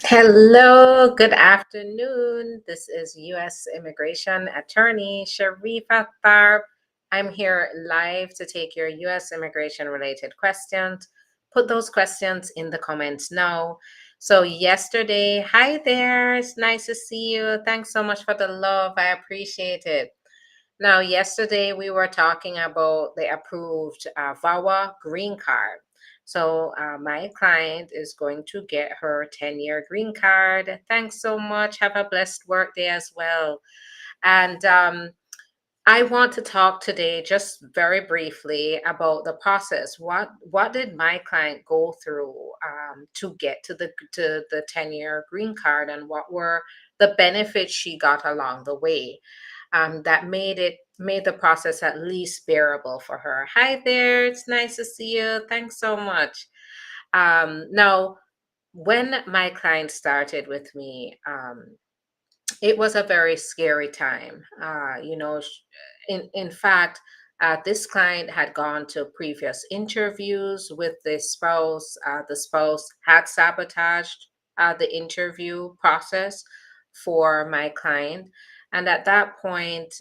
Hello, good afternoon. This is U.S. Immigration Attorney Sharifa Tharpe. I'm here live to take your U.S. immigration related questions. Put those questions in the comments now. So, yesterday, hi there. It's nice to see you. Thanks so much for the love. I appreciate it. Now, yesterday we were talking about the approved VAWA green card. So, my client is going to get her 10-year green card. Thanks so much. Have a blessed work day as well. And I want to talk today just very briefly about the process. What did my client go through to get to the 10-year green card, and what were the benefits she got along the way? That made the process at least bearable for her. Hi there, it's nice to see you. Thanks so much. Now, when my client started with me, it was a very scary time. In fact, this client had gone to previous interviews with the spouse. The spouse had sabotaged the interview process for my client. And at that point,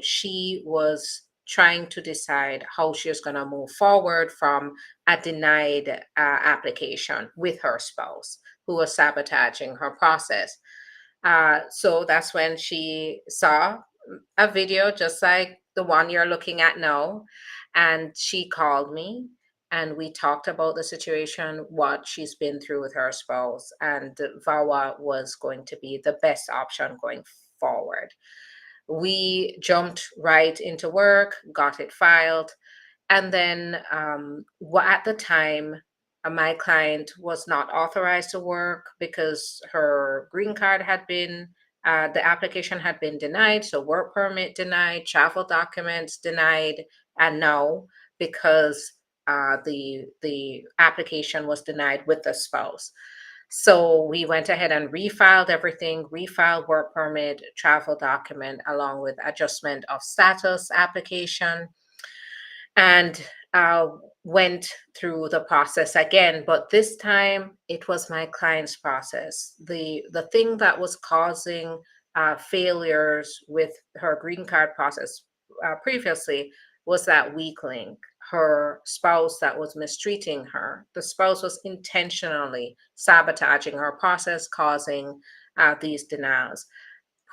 she was trying to decide how she was going to move forward from a denied application with her spouse who was sabotaging her process. So that's when she saw a video just like the one you're looking at now. And she called me and we talked about the situation, what she's been through with her spouse, and VAWA was going to be the best option going forward. We jumped right into work, got it filed, and then at the time, my client was not authorized to work because her green card had been, the application had been denied. So, work permit denied, travel documents denied, and no, because the application was denied with the spouse. So we went ahead and refiled everything, refiled work permit, travel document, along with adjustment of status application, and went through the process again. But this time it was my client's process. The thing that was causing failures with her green card process previously was that weak link, her spouse that was mistreating her. The spouse was intentionally sabotaging her process, causing these denials.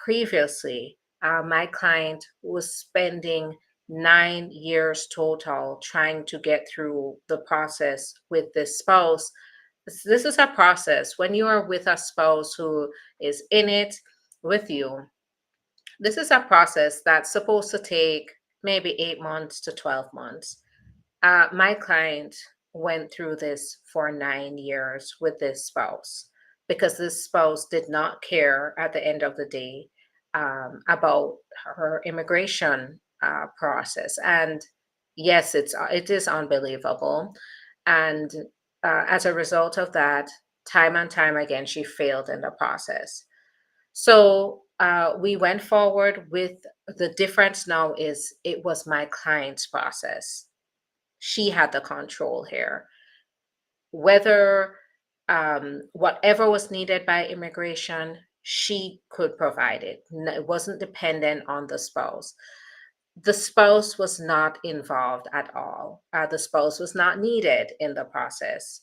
Previously, my client was spending 9 years total trying to get through the process with this spouse. This is a process. When you are with a spouse who is in it with you, this is a process that's supposed to take maybe 8 months to 12 months. My client went through this for 9 years with this spouse because this spouse did not care at the end of the day about her immigration process. And yes, it is unbelievable. And as a result of that, time and time again, she failed in the process. So we went forward with the difference now is it was my client's process. She had the control here. Whether whatever was needed by immigration, she could provide it. It wasn't dependent on the spouse. The spouse was not involved at all. The spouse was not needed in the process,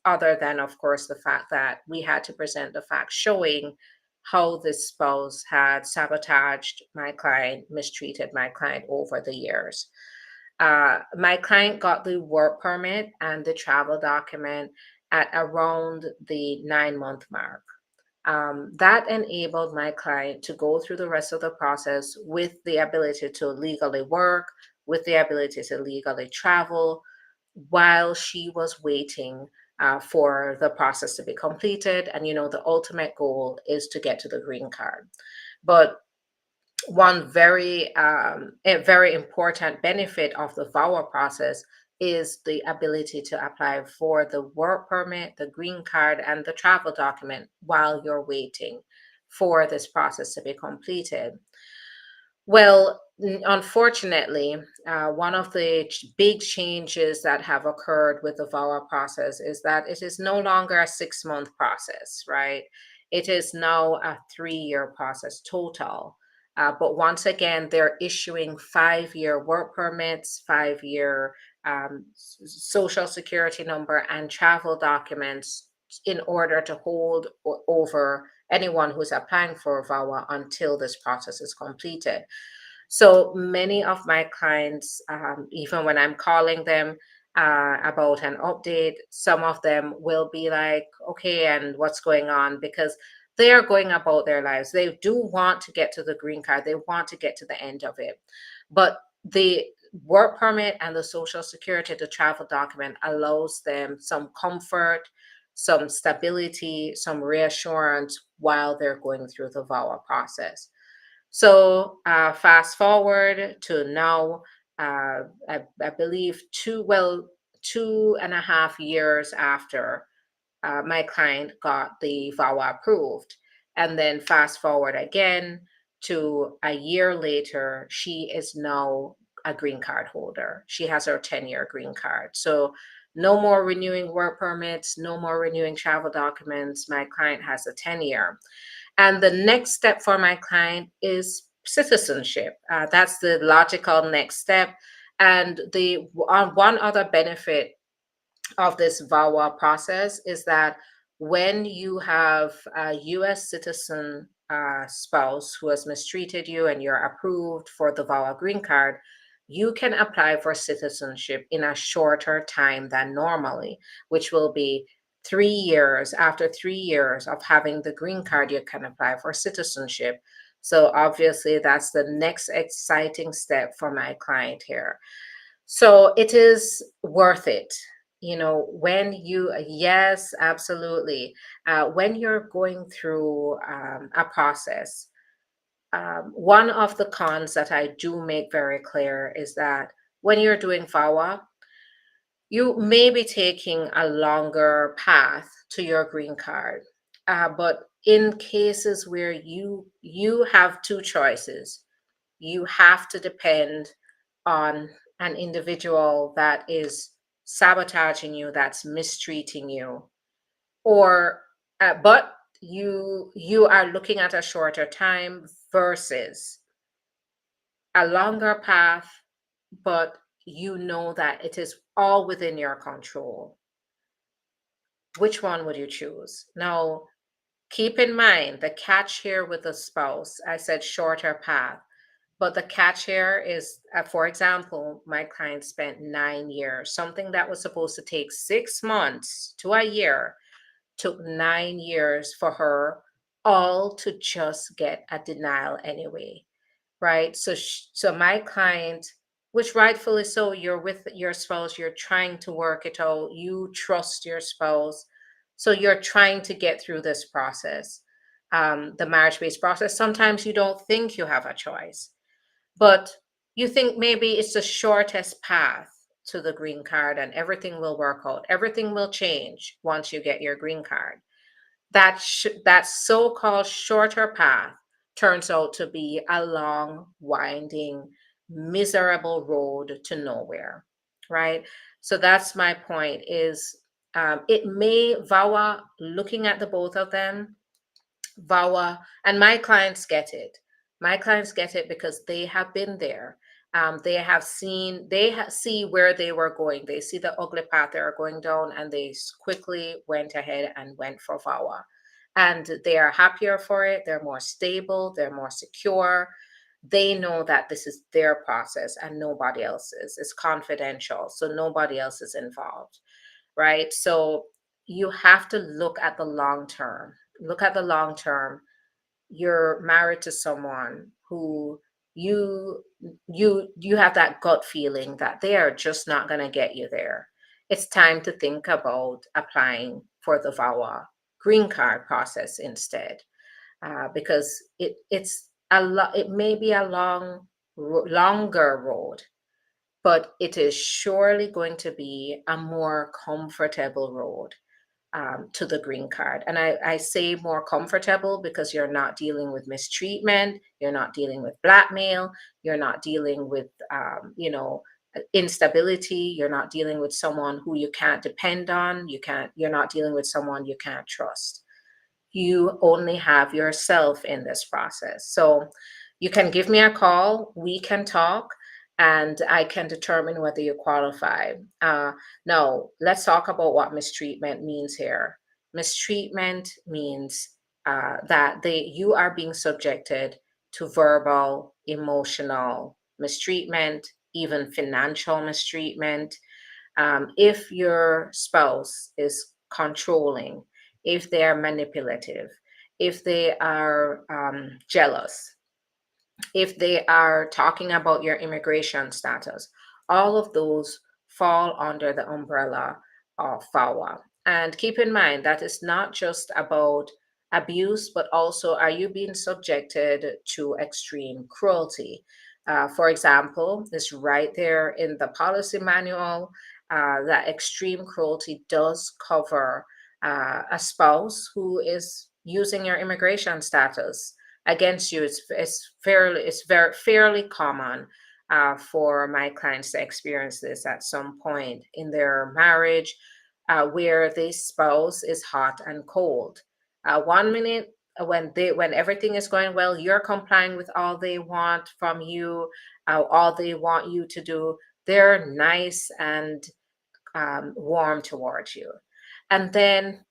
other than, of course, the fact that we had to present the facts showing how this spouse had sabotaged my client, mistreated my client over the years. My client got the work permit and the travel document at around the 9 month mark. That enabled my client to go through the rest of the process with the ability to legally work, with the ability to legally travel while she was waiting for the process to be completed. And, the ultimate goal is to get to the green card. But one a very important benefit of the VAWA process is the ability to apply for the work permit, the green card, and the travel document while you're waiting for this process to be completed. Well, Unfortunately, one of the big changes that have occurred with the VAWA process is that it is no longer a 6-month process, right? It is now a 3-year process total. But once again, they're issuing 5-year work permits, 5-year social security number, and travel documents in order to hold over anyone who's applying for VAWA until this process is completed. So many of my clients, even when I'm calling them about an update, some of them will be like, okay, and what's going on? Because they are going about their lives. They do want to get to the green card, they want to get to the end of it. But the work permit and the social security, the travel document, allows them some comfort, some stability, some reassurance while they're going through the VAWA process. So fast forward to now, I believe 2.5 years after my client got the VAWA approved. And then fast forward again to a year later, she is now a green card holder. She has her 10-year green card. So no more renewing work permits, no more renewing travel documents. My client has a 10-year. And the next step for my client is citizenship. That's the logical next step. And the one other benefit of this VAWA process is that when you have a US citizen spouse who has mistreated you and you're approved for the VAWA green card, you can apply for citizenship in a shorter time than normally, which will be 3 years. After 3 years of having the green card, you can apply for citizenship. So obviously, that's the next exciting step for my client here. So it is worth it. When you, yes, absolutely. When you're going through a process, one of the cons that I do make very clear is that when you're doing VAWA, you may be taking a longer path to your green card. But in cases where you have two choices, you have to depend on an individual that is sabotaging you, that's mistreating you, or but you are looking at a shorter time versus a longer path, but you know that it is all within your control. Which one would you choose? Now, keep in mind the catch here with the spouse. I said shorter path. But the catch here is, for example, my client spent 9 years. Something that was supposed to take 6 months to a year took 9 years for her, all to just get a denial anyway, right? So my client, which rightfully so, you're with your spouse, you're trying to work it out, you trust your spouse, so you're trying to get through this process, the marriage-based process. Sometimes you don't think you have a choice, but you think maybe it's the shortest path to the green card and everything will work out. Everything will change once you get your green card. That so-called shorter path turns out to be a long, winding, miserable road to nowhere, right? So that's my point is it may VAWA, looking at the both of them, VAWA, and my clients get it. My clients get it because they have been there. They have seen, see where they were going. They see the ugly path they are going down, and they quickly went ahead and went for VAWA. And they are happier for it. They're more stable. They're more secure. They know that this is their process and nobody else's. It's confidential, so nobody else is involved, right? So you have to look at the long term. Look at the long term. You're married to someone who you you have that gut feeling that they are just not going to get you there. It's time to think about applying for the VAWA green card process instead, because it's a lot. It may be a longer road, but it is surely going to be a more comfortable road. to the green card. And I say more comfortable because you're not dealing with mistreatment, you're not dealing with blackmail, you're not dealing with, instability, you're not dealing with someone who you can't depend on, you're not dealing with someone you can't trust. You only have yourself in this process. So you can give me a call, we can talk, and I can determine whether you qualify. Now, let's talk about what mistreatment means here. Mistreatment means that you are being subjected to verbal, emotional mistreatment, even financial mistreatment. If your spouse is controlling, if they are manipulative, if they are jealous, if they are talking about your immigration status, all of those fall under the umbrella of VAWA. And keep in mind that it's not just about abuse, but also are you being subjected to extreme cruelty? For example, it's right there in the policy manual that extreme cruelty does cover a spouse who is using your immigration status against you. It's very fairly common for my clients to experience this at some point in their marriage, where the spouse is hot and cold. 1 minute when everything is going well, you're complying with all they want from you, all they want you to do. They're nice and warm towards you, and then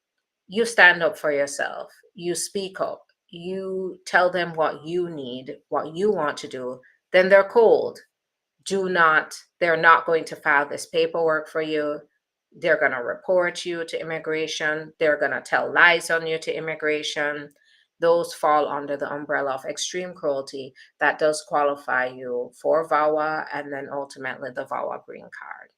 you stand up for yourself, you speak up, you tell them what you need, what you want to do, then they're cold. They're not going to file this paperwork for you. They're going to report you to immigration. They're going to tell lies on you to immigration. Those fall under the umbrella of extreme cruelty that does qualify you for VAWA and then ultimately the VAWA green card.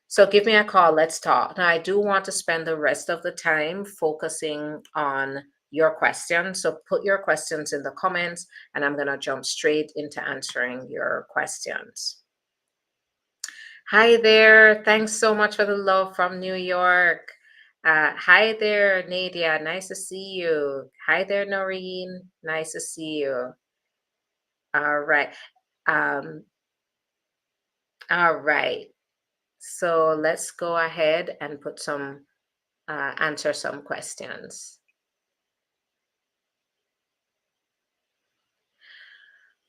So give me a call. Let's talk. Now, I do want to spend the rest of the time focusing on your questions. So put your questions in the comments, and I'm going to jump straight into answering your questions. Hi there. Thanks so much for the love from New York. Hi there, Nadia. Nice to see you. Hi there, Noreen. Nice to see you. All right. Um, all right. So let's go ahead and answer some questions.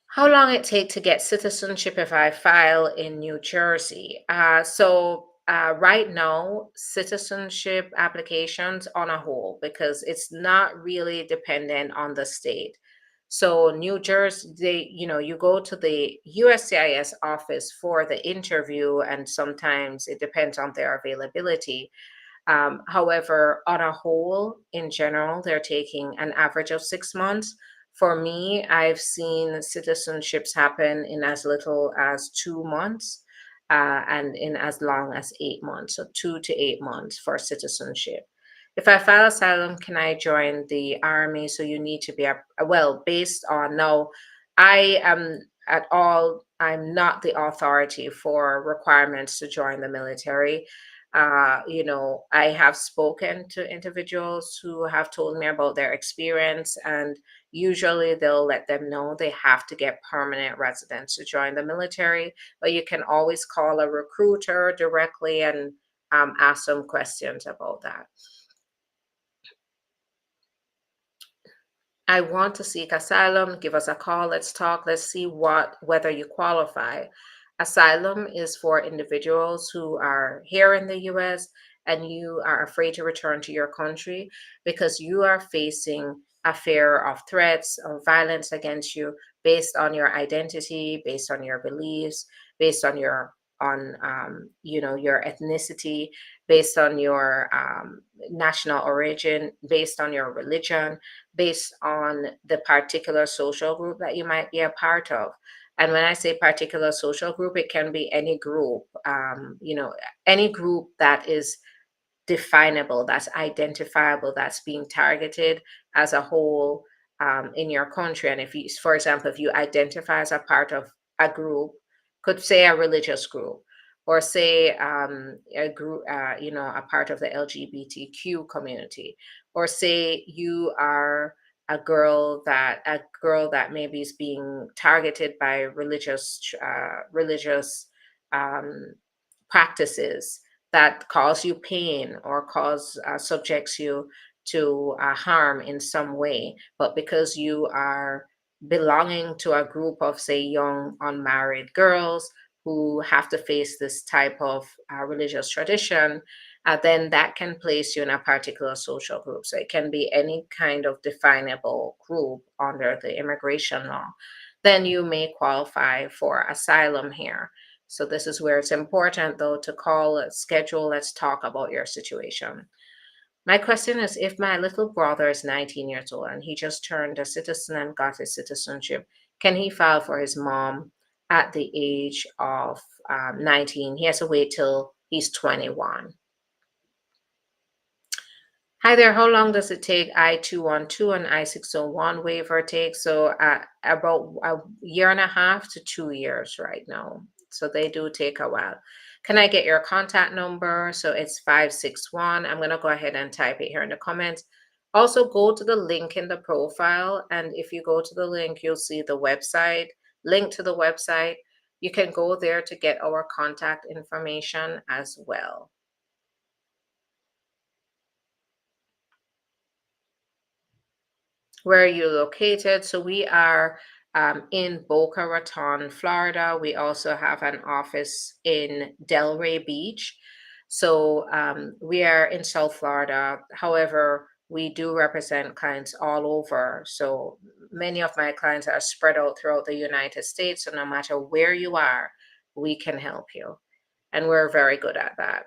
How long it take to get citizenship if I file in New Jersey? Right now, citizenship applications on a whole, because it's not really dependent on the state. So New Jersey, you go to the USCIS office for the interview, and sometimes it depends on their availability. However, on a whole, in general, they're taking an average of 6 months. For me, I've seen citizenships happen in as little as 2 months and in as long as 8 months, so 2 to 8 months for citizenship. If I file asylum, can I join the army? So you need to be based on now. I'm not the authority for requirements to join the military. I have spoken to individuals who have told me about their experience, and usually they'll let them know they have to get permanent residence to join the military. But you can always call a recruiter directly and ask some questions about that. I want to seek asylum. Give us a call. Let's talk. Let's see whether you qualify. Asylum is for individuals who are here in the US and you are afraid to return to your country because you are facing a fear of threats or violence against you based on your identity, based on your beliefs, based on your your ethnicity, based on your national origin, based on your religion, based on the particular social group that you might be a part of. And when I say particular social group, it can be any group, any group that is definable, that's identifiable, that's being targeted as a whole in your country. And if you, for example, if you identify as a part of a group, could say a religious group, or say a group, a part of the LGBTQ community, or say you are a girl that maybe is being targeted by religious um, practices that cause you pain or cause subjects you to harm in some way, but because you are belonging to a group of, say, young unmarried girls who have to face this type of religious tradition, then that can place you in a particular social group. So it can be any kind of definable group under the immigration law. Then you may qualify for asylum here. So this is where it's important, though, to call, schedule, let's talk about your situation. My question is, if my little brother is 19 years old and he just turned a citizen and got his citizenship, can he file for his mom at the age of 19? He has to wait till he's 21. Hi there, how long does it take I-212 and I-601 waiver take? So about a year and a half to 2 years right now. So they do take a while. Can I get your contact number? So it's 561. I'm going to go ahead and type it here in the comments. Also, go to the link in the profile. And if you go to the link, you'll see the website, link to the website. You can go there to get our contact information as well. Where are you located? So we are in Boca Raton, Florida. We also have an office in Delray Beach. So we are in South Florida. However, we do represent clients all over. So many of my clients are spread out throughout the United States. So no matter where you are, we can help you. And we're very good at that.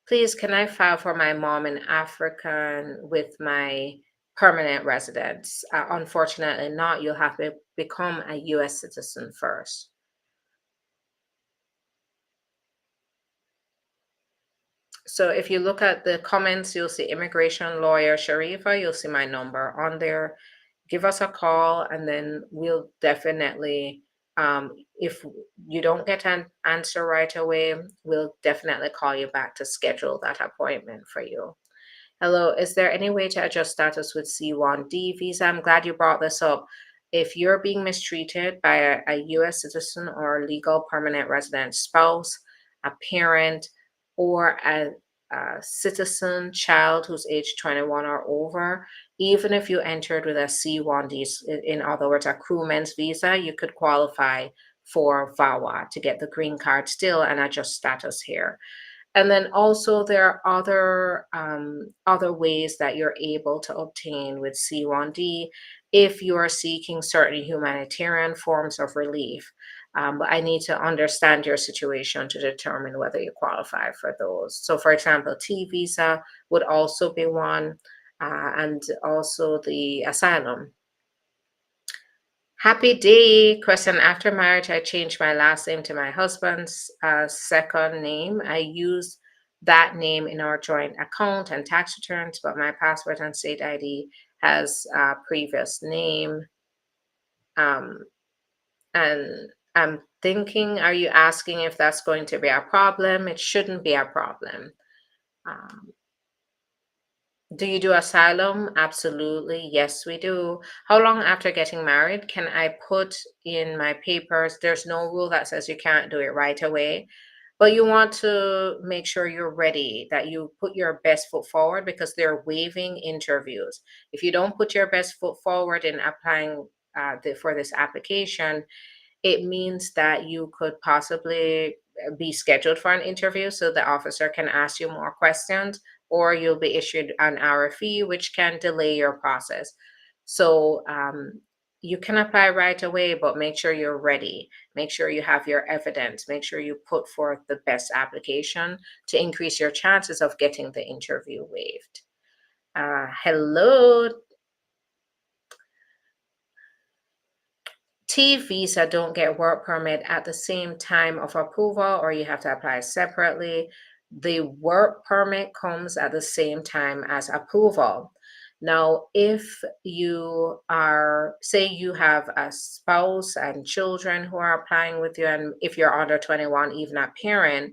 Please, can I file for my mom in Africa with my permanent residence? Unfortunately not. You'll have to become a U.S. citizen first. So if you look at the comments, you'll see immigration lawyer Sharifa. You'll see my number on there. Give us a call, and then we'll definitely, if you don't get an answer right away, we'll definitely call you back to schedule that appointment for you. Hello, is there any way to adjust status with C1D visa? I'm glad you brought this up. If you're being mistreated by a US citizen or legal permanent resident spouse, a parent, or a citizen child who's age 21 or over, even if you entered with a C1D, in other words, a crewman's visa, you could qualify for VAWA to get the green card still and adjust status here. And then also there are other ways that you're able to obtain with C1D if you are seeking certain humanitarian forms of relief. But I need to understand your situation to determine whether you qualify for those. So, for example, T visa would also be one, and also the asylum. Happy day. Question: after marriage, I changed my last name to my husband's second name. I used that name in our joint account and tax returns, but my passport and state ID has a previous name. Um, and I'm thinking, are you asking if that's going to be a problem? It shouldn't be a problem. Um, Do you do asylum? Absolutely. Yes, we do. How long after getting married can I put in my papers? There's no rule that says you can't do it right away, but you want to make sure you're ready, that you put your best foot forward because they're waiving interviews. If you don't put your best foot forward in applying for this application, it means that you could possibly be scheduled for an interview so the officer can ask you more questions, or you'll be issued an RFE, which can delay your process. So you can apply right away, but make sure you're ready. Make sure you have your evidence. Make sure you put forth the best application to increase your chances of getting the interview waived. Hello, T visa don't get work permit at the same time of approval, or you have to apply separately. The work permit comes at the same time as approval. Now, if you are, say you have a spouse and children who are applying with you, and if you're under 21, even a parent,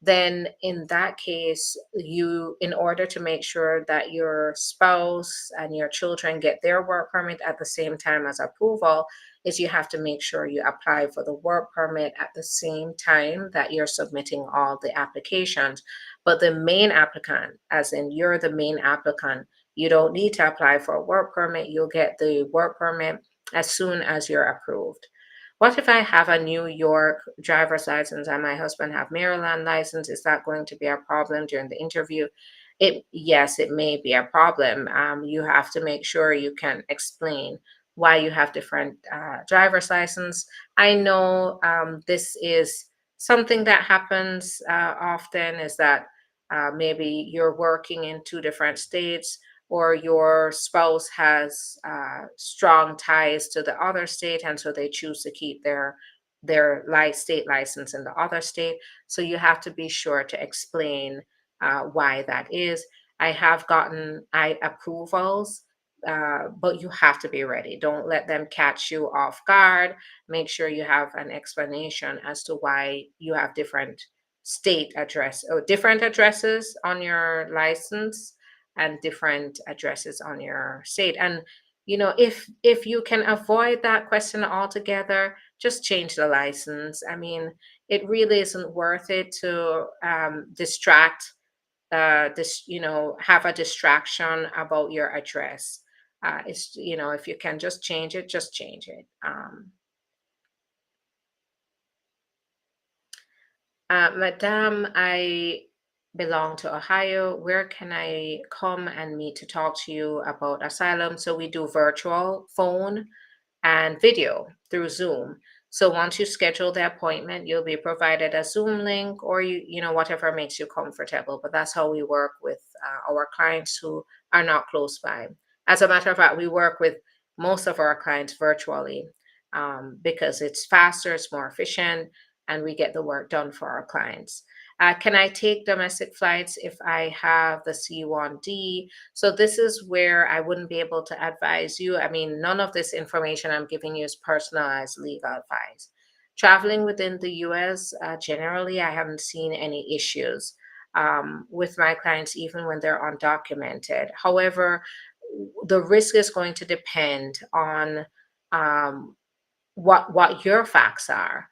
then in that case, you, in order to make sure that your spouse and your children get their work permit at the same time as approval, is you have to make sure you apply for the work permit at the same time that you're submitting all the applications. But the main applicant, as in you're the main applicant, you don't need to apply for a work permit. You'll get the work permit as soon as you're approved. What if I have a New York driver's license and my husband have Maryland license? Is that going to be a problem during the interview? Yes, it may be a problem. You have to make sure you can explain why you have different driver's license. I know this is something that happens often, is that maybe you're working in two different states, or your spouse has strong ties to the other state, and so they choose to keep their state license in the other state. So you have to be sure to explain why that is. I have gotten approvals, but you have to be ready. Don't let them catch you off guard. Make sure you have an explanation as to why you have different state address or different addresses on your license and different addresses on your state. And if you can avoid that question altogether, just change the license. I mean, it really isn't worth it to distract this, have a distraction about your address. It's, if you can just change it, just change it. Madam, I belong to Ohio. Where can I come and meet to talk to you about asylum? So we do virtual, phone, and video through Zoom. So once you schedule the appointment, you'll be provided a Zoom link, or whatever makes you comfortable. But that's how we work with our clients who are not close by. As a matter of fact, we work with most of our clients virtually, because it's faster, it's more efficient, and we get the work done for our clients. Can I take domestic flights if I have the C1D? So this is where I wouldn't be able to advise you. I mean, none of this information I'm giving you is personalized legal advice. Traveling within the US, generally, I haven't seen any issues with my clients, even when they're undocumented. However, the risk is going to depend on um, what your facts are.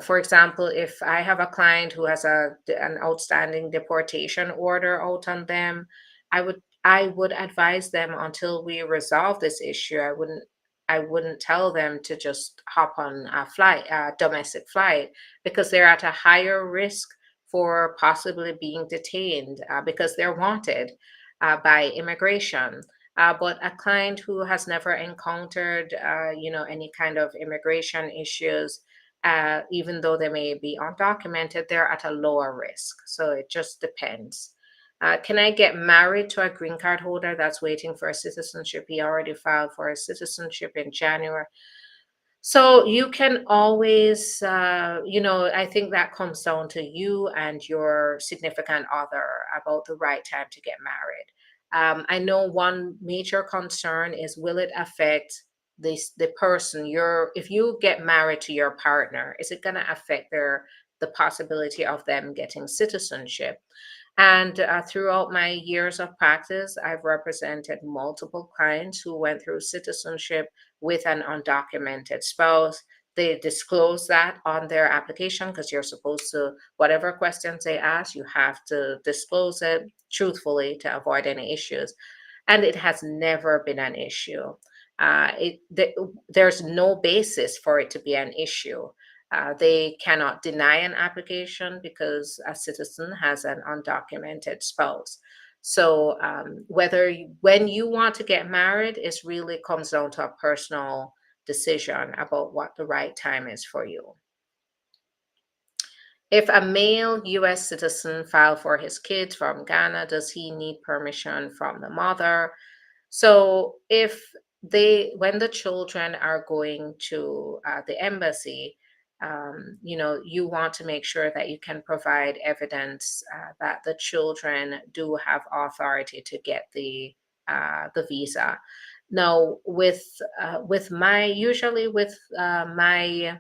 For example, if I have a client who has an outstanding deportation order out on them, I would advise them until we resolve this issue. I wouldn't tell them to just hop on a domestic flight, because they're at a higher risk for possibly being detained because they're wanted by immigration. But a client who has never encountered, any kind of immigration issues, even though they may be undocumented, they're at a lower risk. So it just depends. Can I get married to a green card holder that's waiting for a citizenship? He already filed for a citizenship in January. So you can always, I think that comes down to you and your significant other about the right time to get married. I know one major concern is, will it affect the person if you get married to your partner, is it going to affect the possibility of them getting citizenship? And throughout my years of practice, I've represented multiple clients who went through citizenship with an undocumented spouse. They disclose that on their application, because you're supposed to, whatever questions they ask, you have to disclose it truthfully to avoid any issues. And it has never been an issue. There's no basis for it to be an issue. They cannot deny an application because a citizen has an undocumented spouse. So when you want to get married, it really comes down to a personal decision about what the right time is for you. If a male US citizen filed for his kids from Ghana, does he need permission from the mother? So when the children are going to the embassy, you want to make sure that you can provide evidence that the children do have authority to get the the visa. Now, with my usually with my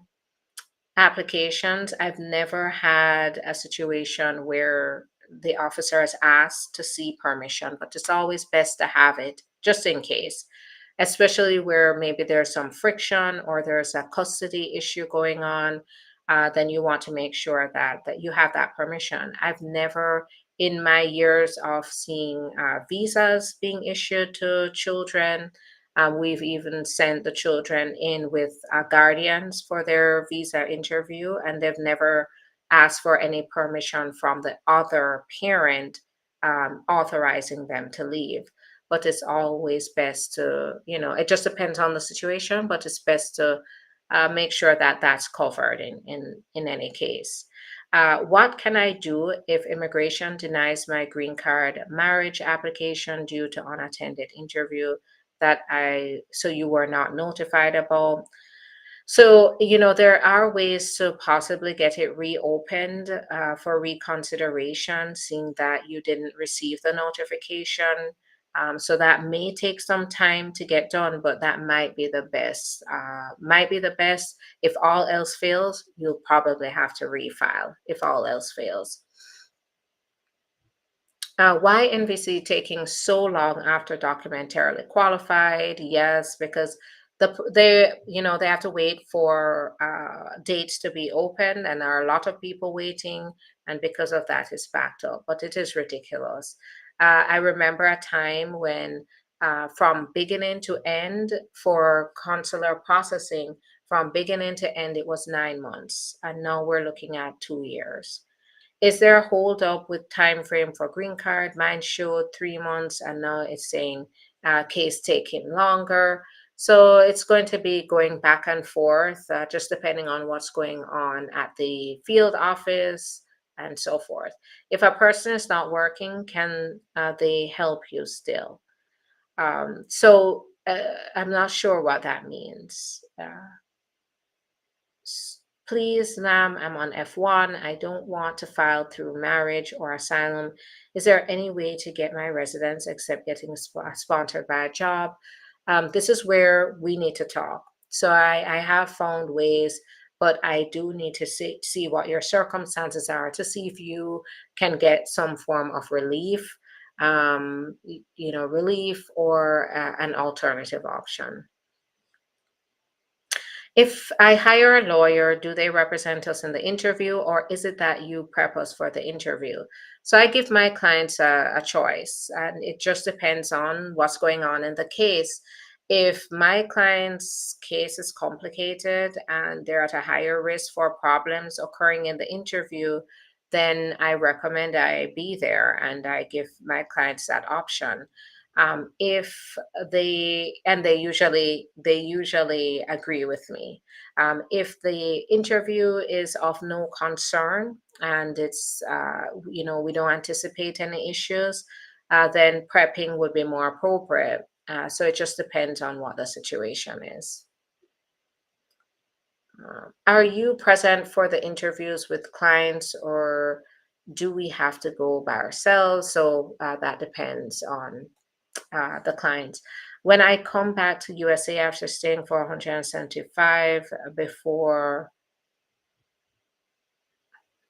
applications, I've never had a situation where the officer has asked to see permission, but it's always best to have it just in case, especially where maybe there's some friction or there's a custody issue going on. Then you want to make sure that you have that permission. I've never, in my years of seeing visas being issued to children, we've even sent the children in with guardians for their visa interview, and they've never asked for any permission from the other parent authorizing them to leave. But it's always best to, it just depends on the situation, but it's best to make sure that that's covered in any case. What can I do if immigration denies my green card marriage application due to unattended interview so you were not notified about? So, there are ways to possibly get it reopened for reconsideration, seeing that you didn't receive the notification. So that may take some time to get done, but that might be the best. Might be the best. If all else fails, you'll probably have to refile if all else fails. Why NVC taking so long after documentarily qualified? Yes, because they have to wait for dates to be open, and there are a lot of people waiting, and because of that, it's backed up. But it is ridiculous. I remember a time when, from beginning to end for consular processing, from beginning to end, it was 9 months, and now we're looking at 2 years. Is there a hold up with time frame for green card? Mine showed 3 months, and now it's saying case taking longer. So it's going to be going back and forth, just depending on what's going on at the field office and so forth. If a person is not working, can they help you still? I'm not sure what that means. Please, ma'am, I'm on F1. I don't want to file through marriage or asylum. Is there any way to get my residence except getting sponsored by a job? This is where we need to talk. So I have found ways, but I do need to see what your circumstances are to see if you can get some form of relief, relief or an alternative option. If I hire a lawyer, do they represent us in the interview, or is it that you prep us for the interview? So I give my clients a choice, and it just depends on what's going on in the case. If my client's case is complicated and they're at a higher risk for problems occurring in the interview, then I recommend I be there and I give my clients that option. If they usually agree with me. If the interview is of no concern and it's we don't anticipate any issues, then prepping would be more appropriate. So it just depends on what the situation is. Are you present for the interviews with clients, or do we have to go by ourselves? So that depends on the clients. When I come back to USA after staying for 175 before,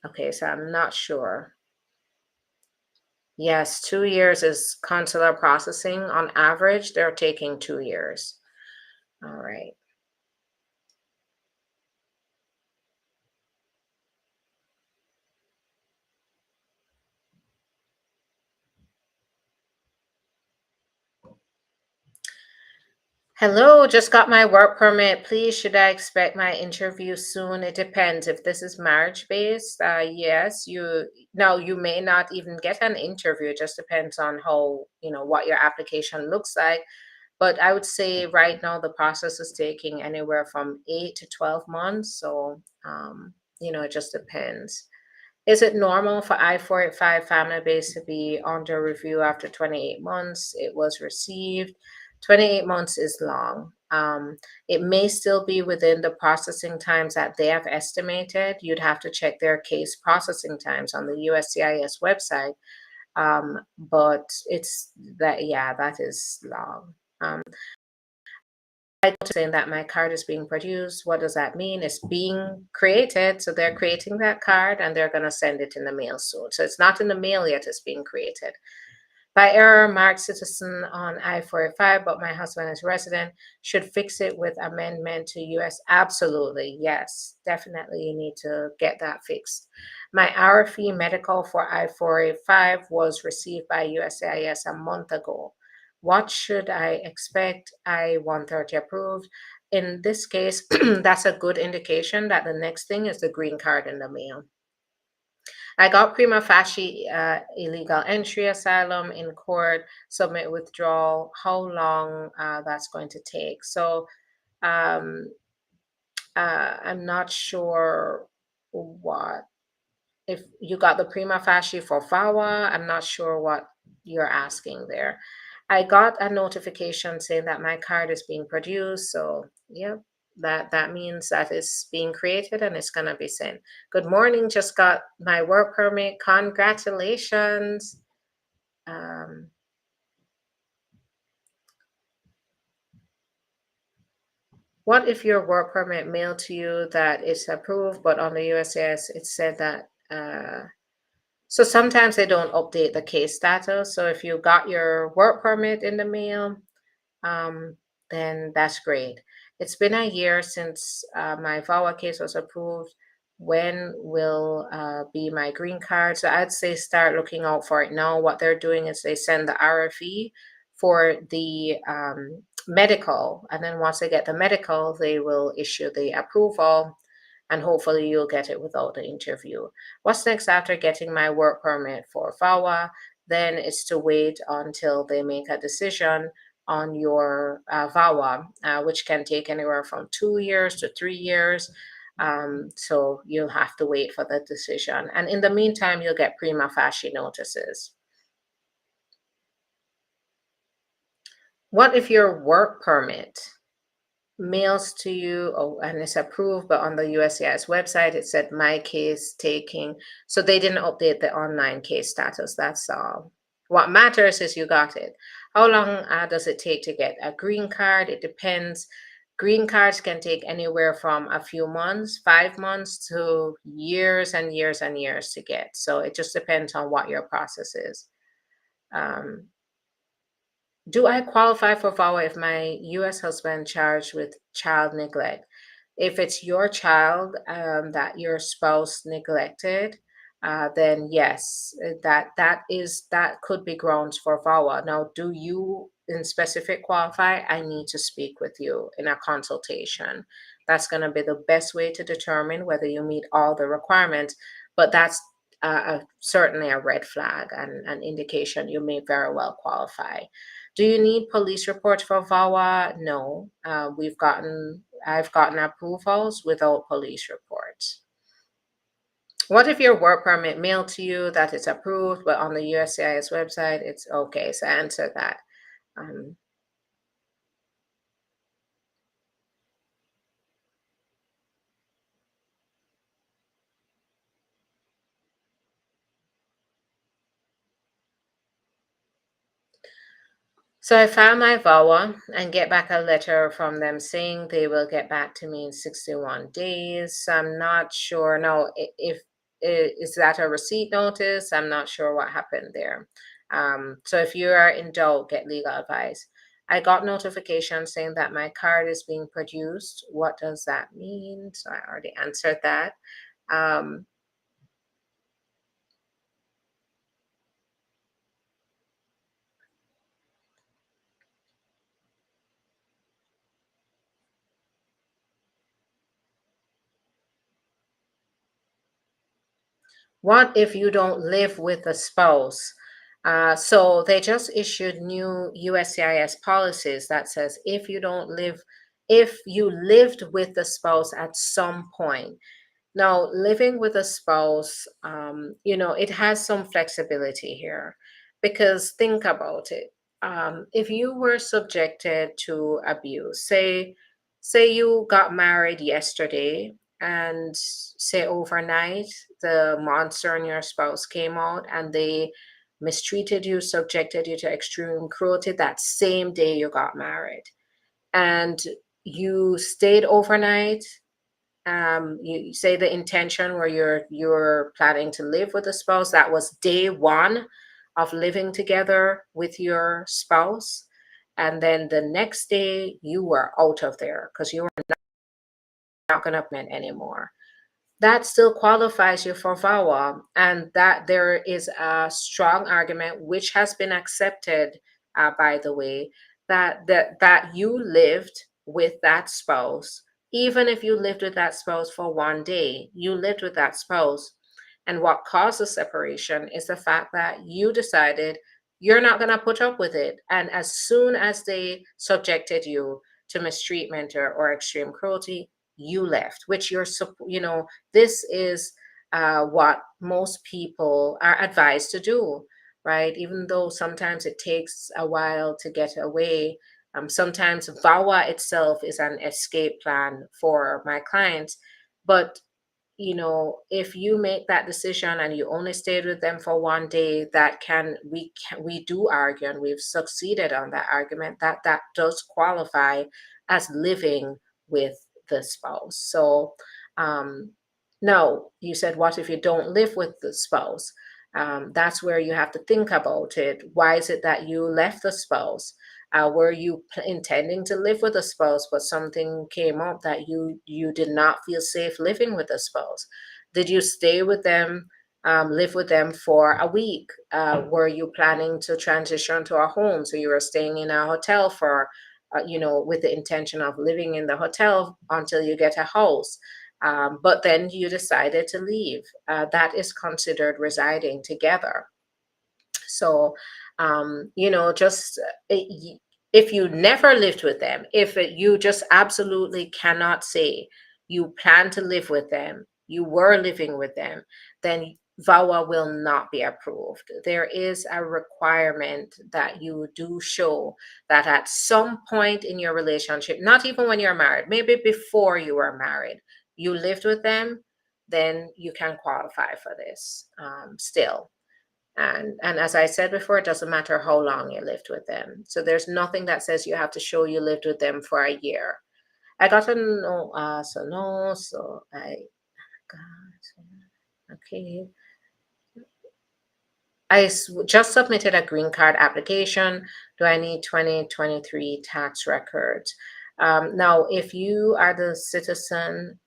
okay, so I'm not sure. Yes, 2 years is consular processing. On average, they're taking 2 years. All right. Hello, just got my work permit. Please, should I expect my interview soon? It depends. If this is marriage based, yes, you may not even get an interview. It just depends on how, what your application looks like. But I would say right now the process is taking anywhere from 8 to 12 months. So, it just depends. Is it normal for I-485 family base to be under review after 28 months? It was received. 28 months is long. It may still be within the processing times that they have estimated. You'd have to check their case processing times on the USCIS website. But it's that, yeah, that is long. I saying that my card is being produced. What does that mean? It's being created. So they're creating that card and they're going to send it in the mail soon. So it's not in the mail yet, it's being created. By error, marked citizen on I-45, but my husband is resident. Should fix it with amendment to US. Absolutely, yes, definitely. You need to get that fixed. My RFE medical for I-485 was received by USCIS a month ago. What should I expect? I-130 approved. In this case, that's a good indication that the next thing is the green card in the mail. I got prima facie illegal entry, asylum in court, submit withdrawal. How long that's going to take? So um, I'm not sure what, if you got the prima facie for VAWA, I'm not sure what you're asking there. I got a notification saying that my card is being produced. So yeah, that means that it's being created and it's gonna be sent. Good morning, just got my work permit. Congratulations. What if your work permit mailed to you that it's approved, but on the USCIS it said that so sometimes they don't update the case status. So if you got your work permit in the mail, um, then that's great. It's been a year since my VAWA case was approved. When will be my green card? So I'd say start looking out for it now. What they're doing is they send the RFE for the medical, and then once they get the medical, they will issue the approval, and hopefully you'll get it without the interview. What's next after getting my work permit for VAWA? Then it's to wait until they make a decision on your VAWA, which can take anywhere from 2 years to 3 years. So you'll have to wait for the decision. And in the meantime, you'll get prima facie notices. What if your work permit mails to you, and it's approved, but on the USCIS website it said my case taking, so they didn't update the online case status. That's all. What matters is you got it. How long does it take to get a green card? It depends. Green cards can take anywhere from a few months, 5 months, to years and years and years to get. So it just depends on what your process is. Do I qualify for VAWA if my US husband charged with child neglect? If it's your child that your spouse neglected, then yes, that could be grounds for VAWA. Now, do you in specific qualify? I need to speak with you in a consultation. That's going to be the best way to determine whether you meet all the requirements. But that's certainly a red flag and an indication you may very well qualify. Do you need police reports for VAWA? No. I've gotten approvals without police reports. What if your work permit mailed to you that it's approved, but on the USCIS website it's okay? So answer that. So I filed my VAWA and get back a letter from them saying they will get back to me in 61 days. I'm not sure. No, if is that a receipt notice? I'm not sure what happened there. So if you are in doubt, get legal advice. I got notification saying that my card is being produced. What does that mean? So I already answered that. What if you don't live with a spouse? So they just issued new USCIS policies that says if you lived with the spouse at some point. Now, living with a spouse, it has some flexibility here, because think about it. If you were subjected to abuse, say you got married yesterday, and say overnight the monster in your spouse came out and they mistreated you, subjected you to extreme cruelty, that same day you got married. And you stayed overnight. You say the intention where you're planning to live with a spouse, that was day one of living together with your spouse. And then the next day you were out of there because you were not going to meet anymore. That still qualifies you for VAWA, and that there is a strong argument, which has been accepted, by the way, that you lived with that spouse. Even if you lived with that spouse for one day, you lived with that spouse. And what caused the separation is the fact that you decided you're not going to put up with it. And as soon as they subjected you to mistreatment or extreme cruelty, you left, which this is what most people are advised to do, right? Even though sometimes it takes a while to get away. Sometimes VAWA itself is an escape plan for my clients. But if you make that decision and you only stayed with them for one day, we do argue, and we've succeeded on that argument, that does qualify as living with the spouse. So now you said, what if you don't live with the spouse? That's where you have to think about it. Why is it that you left the spouse? Were you intending to live with a spouse, but something came up that you did not feel safe living with a spouse? Did you stay with them, live with them for a week? Were you planning to transition to a home? So you were staying in a hotel for, with the intention of living in the hotel until you get a house. But then you decided to leave. That is considered residing together. So, just if you never lived with them, if you just absolutely cannot say you plan to live with them, you were living with them, then VAWA will not be approved. There is a requirement that you do show that at some point in your relationship, not even when you're married, maybe before you were married, you lived with them, then you can qualify for this still. And as I said before, it doesn't matter how long you lived with them. So there's nothing that says you have to show you lived with them for a year. I got a no, so no, so I got, okay. Just submitted a green card application. Do I need 2023 tax records? Now, if you are the citizen,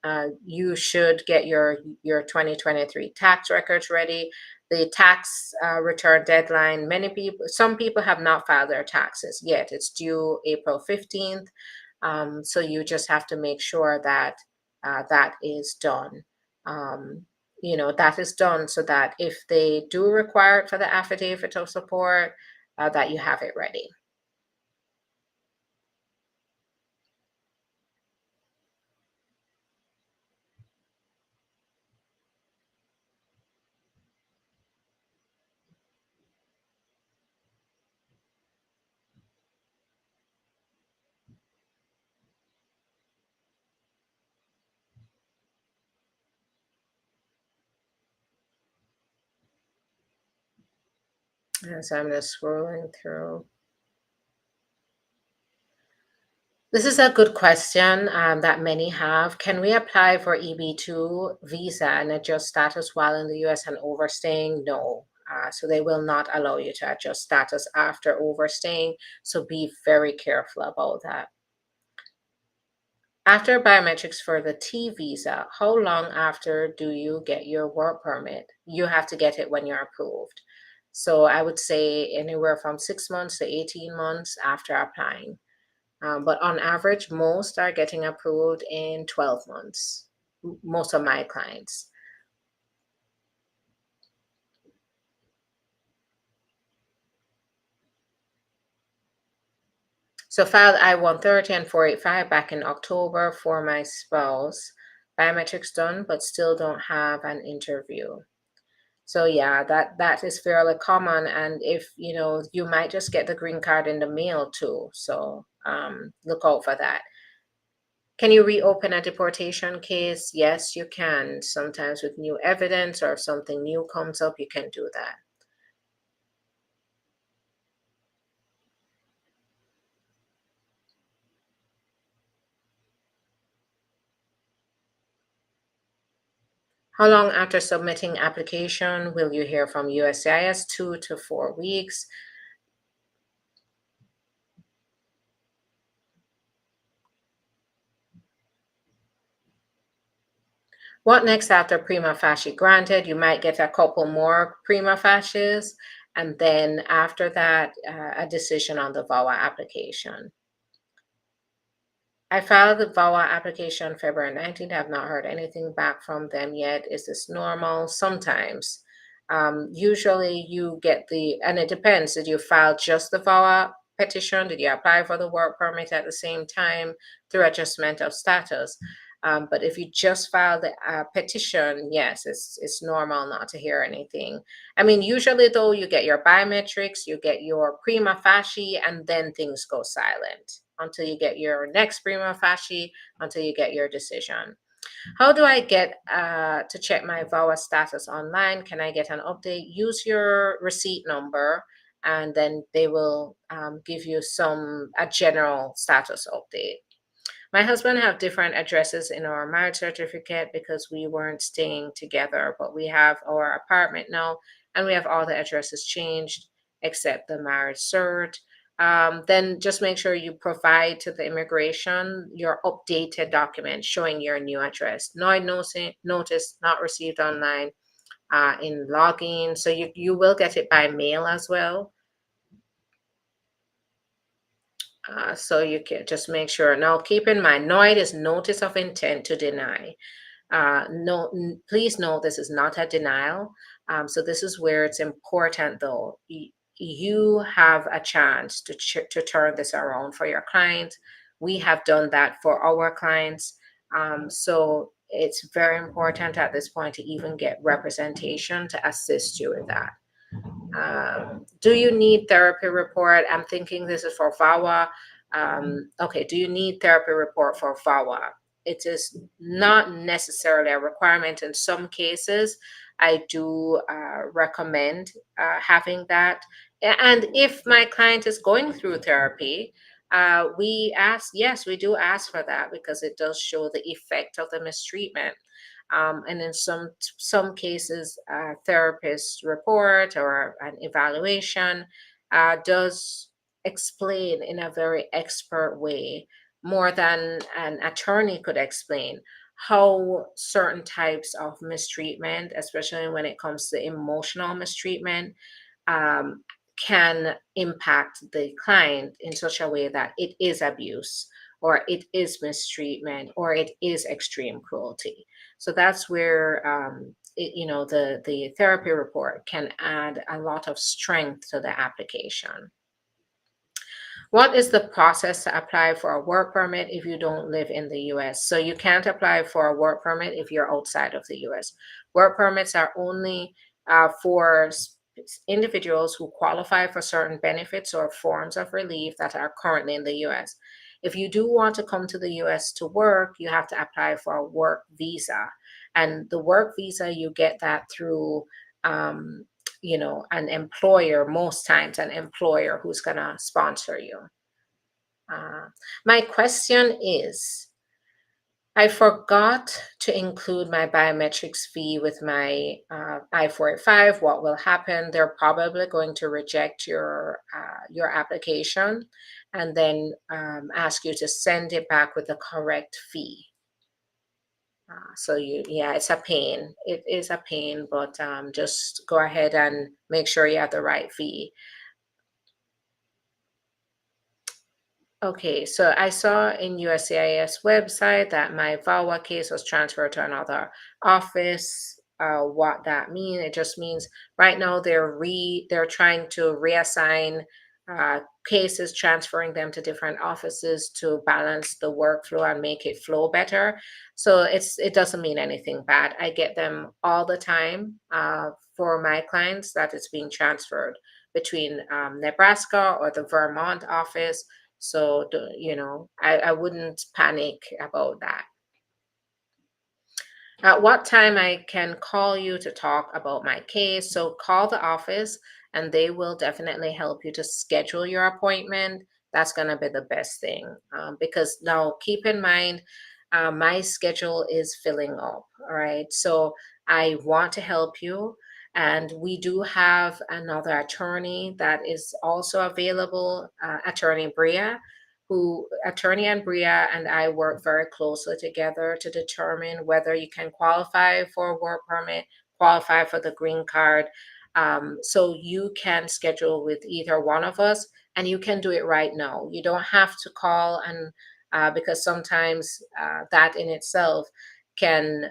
you should get your 2023 tax records ready. The tax return deadline, some people have not filed their taxes yet. It's due April 15th. So you just have to make sure that that is done. That is done so that if they do require it for the affidavit of support, that you have it ready. So I'm just scrolling through. This is a good question that many have. Can we apply for EB2 visa and adjust status while in the US and overstaying? No. So they will not allow you to adjust status after overstaying. So be very careful about that. After biometrics for the T visa, how long after do you get your work permit? You have to get it when you're approved. So I would say anywhere from 6 months to 18 months after applying. But on average, most are getting approved in 12 months, most of my clients. So filed I-130 and 485 back in October for my spouse. Biometrics done, but still don't have an interview. So yeah, that is fairly common. And if, you might just get the green card in the mail too. So look out for that. Can you reopen a deportation case? Yes, you can. Sometimes with new evidence or if something new comes up, you can do that. How long after submitting application will you hear from USCIS? 2 to 4 weeks. What next after prima facie granted? You might get a couple more prima facies, and then after that, a decision on the VAWA application. I filed the VAWA application February 19th. I have not heard anything back from them yet. Is this normal? Sometimes. Usually you get and it depends. Did you file just the VAWA petition? Did you apply for the work permit at the same time through adjustment of status? But if you just file the petition, yes, it's normal not to hear anything. I mean, usually though, you get your biometrics, you get your prima facie, and then things go silent until you get your next prima facie, until you get your decision. How do I get to check my VAWA status online? Can I get an update? Use your receipt number, and then they will give you a general status update. My husband have different addresses in our marriage certificate because we weren't staying together, but we have our apartment now, and we have all the addresses changed except the marriage cert. Then just make sure you provide to the immigration your updated document showing your new address. Notice not received online in login. So you will get it by mail as well. So you can just make sure. Now, keep in mind, NOID is notice of intent to deny. Please note this is not a denial. So this is where it's important, though. You have a chance to turn this around for your client. We have done that for our clients. So it's very important at this point to even get representation to assist you with that. Do you need therapy report? I'm thinking this is for VAWA. Okay, do you need therapy report for VAWA? It is not necessarily a requirement. In some cases, I do recommend having that. And if my client is going through therapy, yes, we do ask for that because it does show the effect of the mistreatment. And in some cases, a therapist report or an evaluation does explain in a very expert way, more than an attorney could explain, how certain types of mistreatment, especially when it comes to emotional mistreatment, um, can impact the client in such a way that it is abuse, or it is mistreatment, or it is extreme cruelty. So that's where the therapy report can add a lot of strength to the application. What is the process to apply for a work permit if you don't live in the US? So you can't apply for a work permit if you're outside of the US. Work permits are only for individuals who qualify for certain benefits or forms of relief that are currently in the US. If you do want to come to the US to work, you have to apply for a work visa. And the work visa, you get that through an employer, most times an employer who's going to sponsor you. My question is, I forgot to include my biometrics fee with my I-485. What will happen? They're probably going to reject your application and then ask you to send it back with the correct fee. It's a pain. It is a pain, but just go ahead and make sure you have the right fee. Okay, so I saw in USCIS website that my VAWA case was transferred to another office. What that means? It just means right now they're trying to reassign cases, transferring them to different offices to balance the workflow and make it flow better. So it doesn't mean anything bad. I get them all the time for my clients that it's being transferred between Nebraska or the Vermont office. So, I wouldn't panic about that. At what time I can call you to talk about my case? So call the office and they will definitely help you to schedule your appointment. That's going to be the best thing, because now keep in mind, my schedule is filling up. All right. So I want to help you. And we do have another attorney that is also available, Attorney Bria, who Attorney and Bria and I work very closely together to determine whether you can qualify for a work permit, qualify for the green card. So you can schedule with either one of us, and you can do it right now. You don't have to call, and because sometimes that in itself can,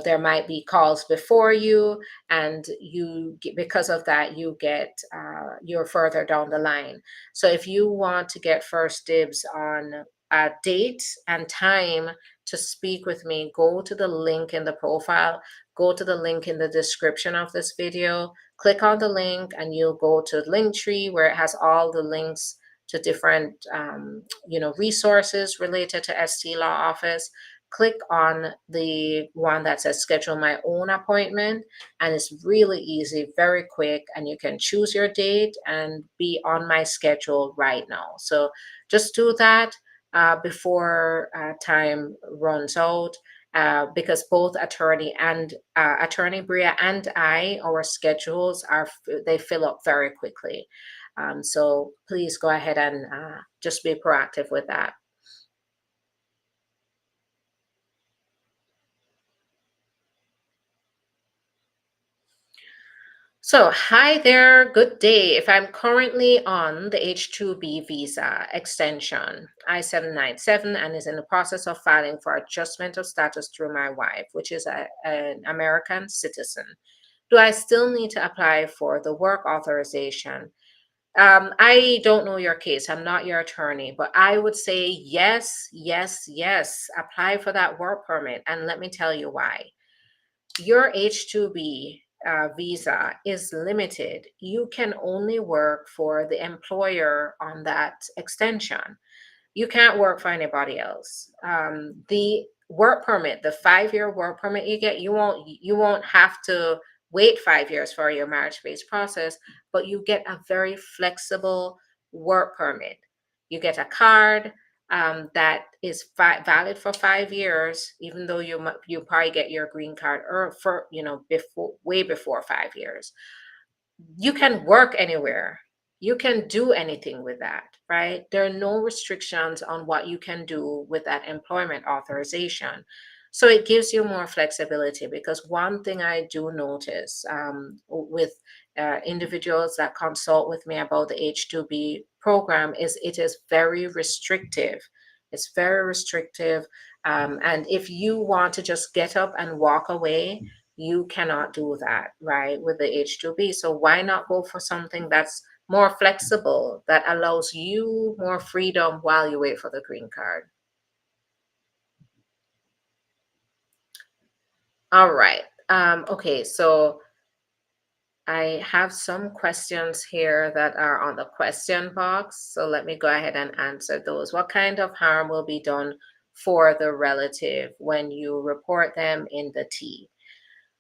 there might be calls before you, and because of that, you're further down the line. So if you want to get first dibs on a date and time to speak with me, go to the link in the profile, go to the link in the description of this video, click on the link, and you'll go to Linktree, where it has all the links to different resources related to ST Law Office. Click on the one that says schedule my own appointment, and it's really easy, very quick, and you can choose your date and be on my schedule right now. So just do that before time runs out, because both Attorney Bria and our schedules they fill up very quickly. So please go ahead and just be proactive with that. So, hi there, good day. If I'm currently on the H-2B visa extension, I-797, and is in the process of filing for adjustment of status through my wife, which is an American citizen, do I still need to apply for the work authorization? I don't know your case. I'm not your attorney, but I would say yes, yes, yes. Apply for that work permit. And let me tell you why. Your H-2B visa is limited. You can only work for the employer on that extension. You can't work for anybody else. The work permit, the 5-year work permit you get, you won't have to wait 5 years for your marriage-based process, but you get a very flexible work permit. You get a card that is valid for 5 years, even though you probably get your green card or for before, way before 5 years. You can work anywhere. You can do anything with that, right? There are no restrictions on what you can do with that employment authorization. So it gives you more flexibility, because one thing I do notice with individuals that consult with me about the H-2B program is it is very restrictive. It's very restrictive. And if you want to just get up and walk away, you cannot do that, right, with the H-2B. So why not go for something that's more flexible, that allows you more freedom while you wait for the green card? All right. Okay, so I have some questions here that are on the question box. So let me go ahead and answer those. What kind of harm will be done for the relative when you report them in the T?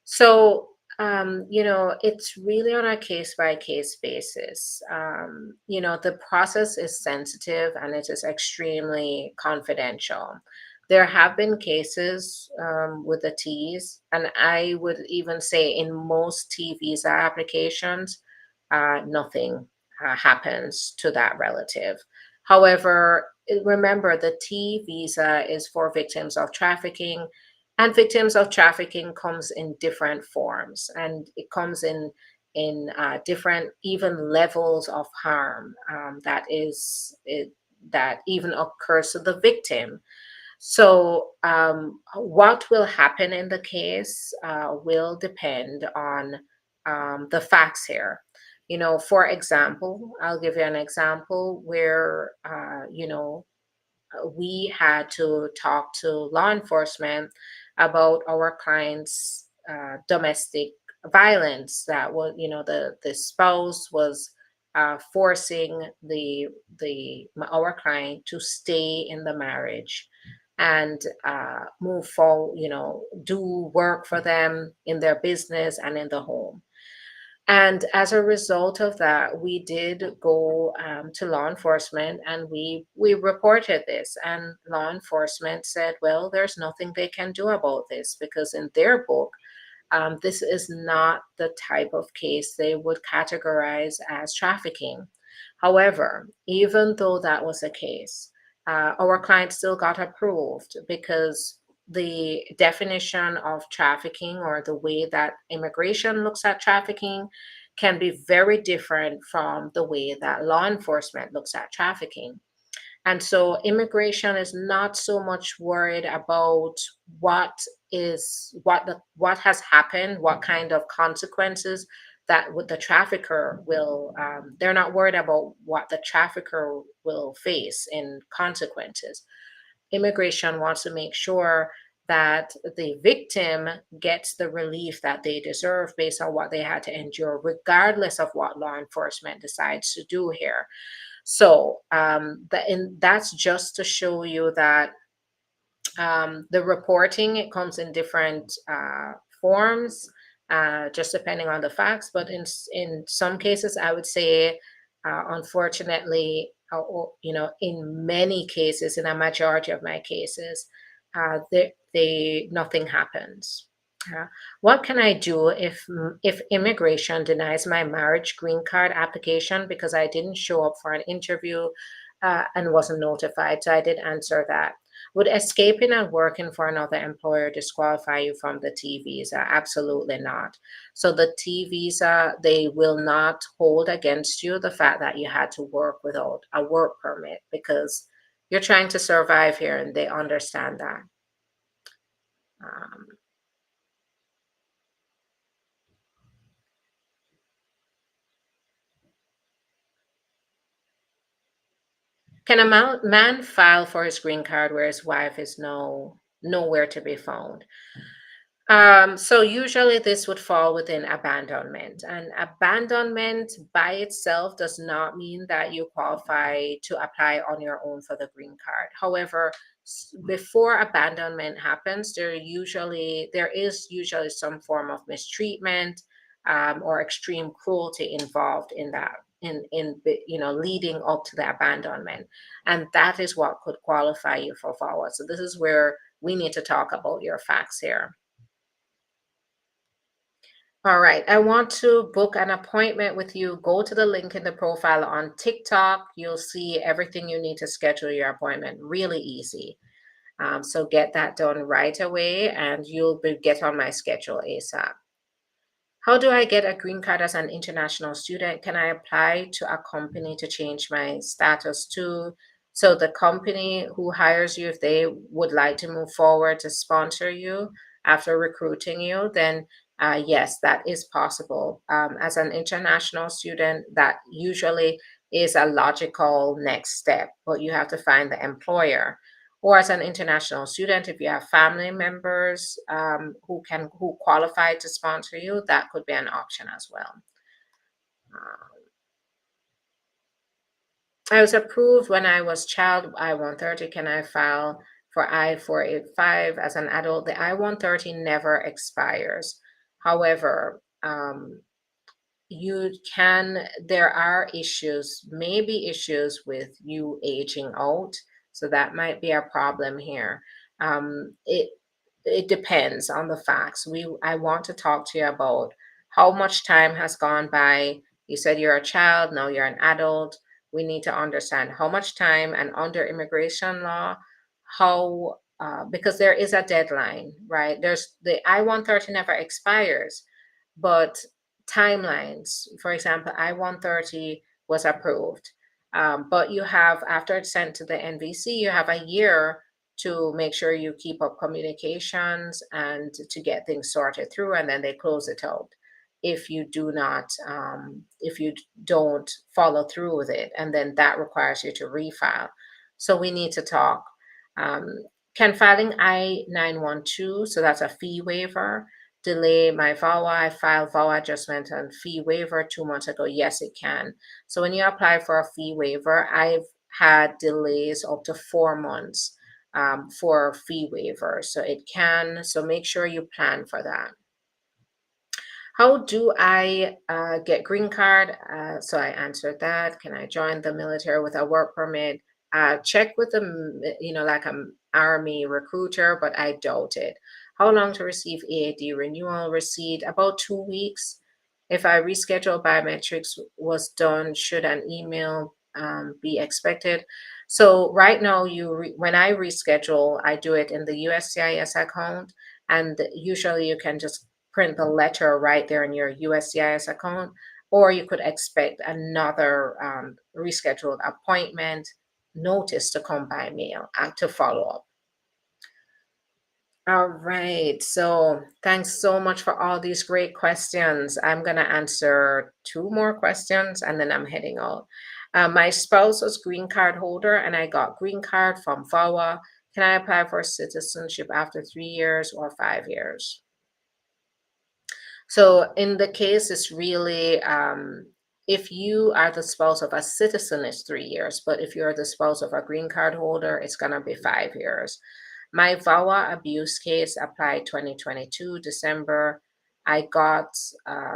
So, it's really on a case by case basis. The process is sensitive and it is extremely confidential. There have been cases with the T's, and I would even say in most T visa applications, nothing happens to that relative. However, remember the T visa is for victims of trafficking, and victims of trafficking comes in different forms, and it comes in different even levels of harm that even occurs to the victim. So, what will happen in the case will depend on the facts here. For example, I'll give you an example where, we had to talk to law enforcement about our client's domestic violence. That was, the spouse was forcing our client to stay in the marriage and move forward, do work for them in their business and in the home. And as a result of that, we did go to law enforcement, and we reported this. And law enforcement said, well, there's nothing they can do about this, because in their book, This is not the type of case they would categorize as trafficking. However, even though that was the case, our client still got approved because the definition of trafficking, or the way that immigration looks at trafficking, can be very different from the way that law enforcement looks at trafficking. And so immigration is not so much worried about what what has happened, what kind of consequences that the trafficker will. They're not worried about what the trafficker will face in consequences. Immigration wants to make sure that the victim gets the relief that they deserve based on what they had to endure, regardless of what law enforcement decides to do here. So that's just to show you that the reporting, it comes in different forms, just depending on the facts. But in some cases, I would say, unfortunately, in many cases, in a majority of my cases, they nothing happens. Uh, what can I do if immigration denies my marriage green card application because I didn't show up for an interview and wasn't notified? So I did answer that. Would escaping and working for another employer disqualify you from the T visa? Absolutely not. So the T visa, they will not hold against you the fact that you had to work without a work permit, because you're trying to survive here and they understand that. Um, can a man file for his green card where his wife is nowhere to be found? So usually this would fall within abandonment, and abandonment by itself does not mean that you qualify to apply on your own for the green card. However, before abandonment happens, there is usually some form of mistreatment, or extreme cruelty involved in that, leading up to the abandonment, and that is what could qualify you for VAWA. So this is where we need to talk about your facts here. All right. I want to book an appointment with you. Go to the link in the profile on TikTok. You'll see everything you need to schedule your appointment. Really easy. So get that done right away and get on my schedule ASAP. How do I get a green card as an international student? Can I apply to a company to change my status too? So the company who hires you, if they would like to move forward to sponsor you after recruiting you, then yes, that is possible. As an international student, that usually is a logical next step, but you have to find the employer. Or as an international student, if you have family members who qualify to sponsor you, that could be an option as well. I was approved when I was child I-130. Can I file for I-485 as an adult? The I-130 never expires. However, there are issues, maybe issues with you aging out. So that might be a problem here. It depends on the facts. I want to talk to you about how much time has gone by. You said you're a child, now you're an adult. We need to understand how much time, and under immigration law, because there is a deadline, right? There's the I-130 never expires, but timelines. For example, I-130 was approved, but you have, after it's sent to the NVC, you have a year to make sure you keep up communications and to get things sorted through, and then they close it out if you don't follow through with it, and then that requires you to refile. So we need to talk. Um, can filing I-912, so that's a fee waiver, delay my VAWA? I filed VAWA adjustment and fee waiver 2 months ago. Yes, it can. So when you apply for a fee waiver, I've had delays up to 4 months for fee waiver. So it can, so make sure you plan for that. How do I get green card? So I answered that. Can I join the military with a work permit? Check with like an army recruiter, but I doubt it. How long to receive EAD renewal receipt? About 2 weeks. If I reschedule biometrics was done, should an email be expected? So right now, when I reschedule, I do it in the USCIS account, and usually you can just print the letter right there in your USCIS account, or you could expect another rescheduled appointment notice to come by mail and to follow up. All right. So thanks so much for all these great questions. I'm going to answer two more questions and then I'm heading out. My spouse was green card holder and I got green card from VAWA. Can I apply for citizenship after 3 years or 5 years? So in the case, it's really if you are the spouse of a citizen, it's 3 years. But if you're the spouse of a green card holder, it's going to be 5 years. My VAWA abuse case applied 2022, December. I got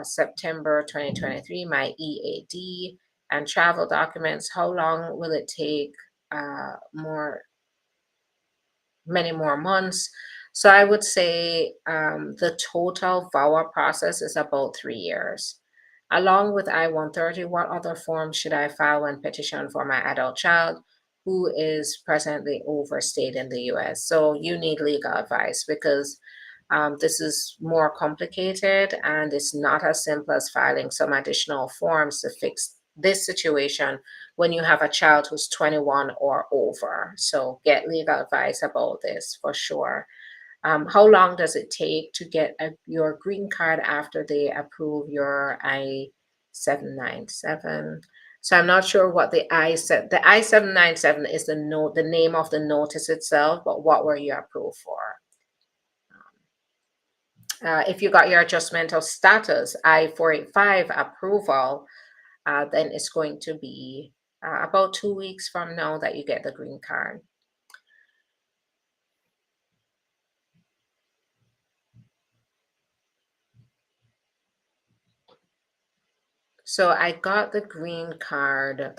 September 2023, my EAD and travel documents. How long will it take? Many more months. So I would say the total VAWA process is about 3 years. Along with I-130, what other forms should I file when petition for my adult child who is presently overstayed in the US? So you need legal advice because this is more complicated and it's not as simple as filing some additional forms to fix this situation when you have a child who's 21 or over. So get legal advice about this for sure. How long does it take to get your green card after they approve your I-797? So I'm not sure what the I-797 is the name of the notice itself, but what were you approved for? If you got your adjustment of status I-485 approval, then it's going to be about 2 weeks from now that you get the green card. So I got the green card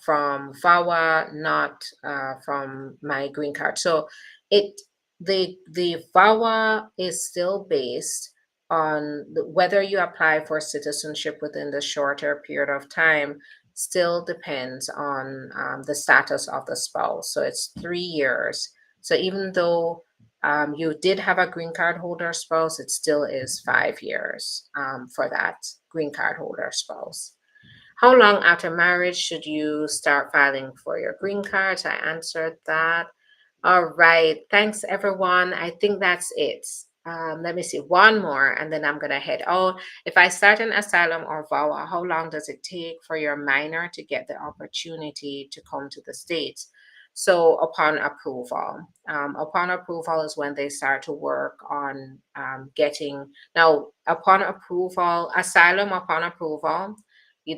from VAWA, not from my green card. So it the VAWA is still based on whether you apply for citizenship within the shorter period of time. Still depends on the status of the spouse. So it's 3 years. So even though you did have a green card holder spouse, it still is 5 years for that green card holder spouse. How long after marriage should you start filing for your green cards? I answered that. All right. Thanks, everyone. I think that's it. Let me see one more, and then I'm going to head out. If I start an asylum or VAWA, how long does it take for your minor to get the opportunity to come to the States? So upon approval is when they start to work on getting. Now, upon approval, asylum upon approval,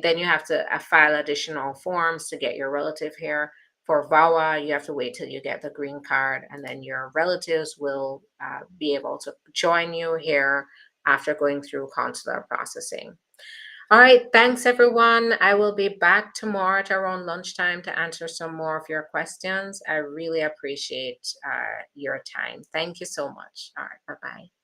then you have to file additional forms to get your relative here. For VAWA, you have to wait till you get the green card, and then your relatives will be able to join you here after going through consular processing. All right, thanks everyone. I will be back tomorrow at around lunchtime to answer some more of your questions. I really appreciate your time. Thank you so much. All right, bye-bye.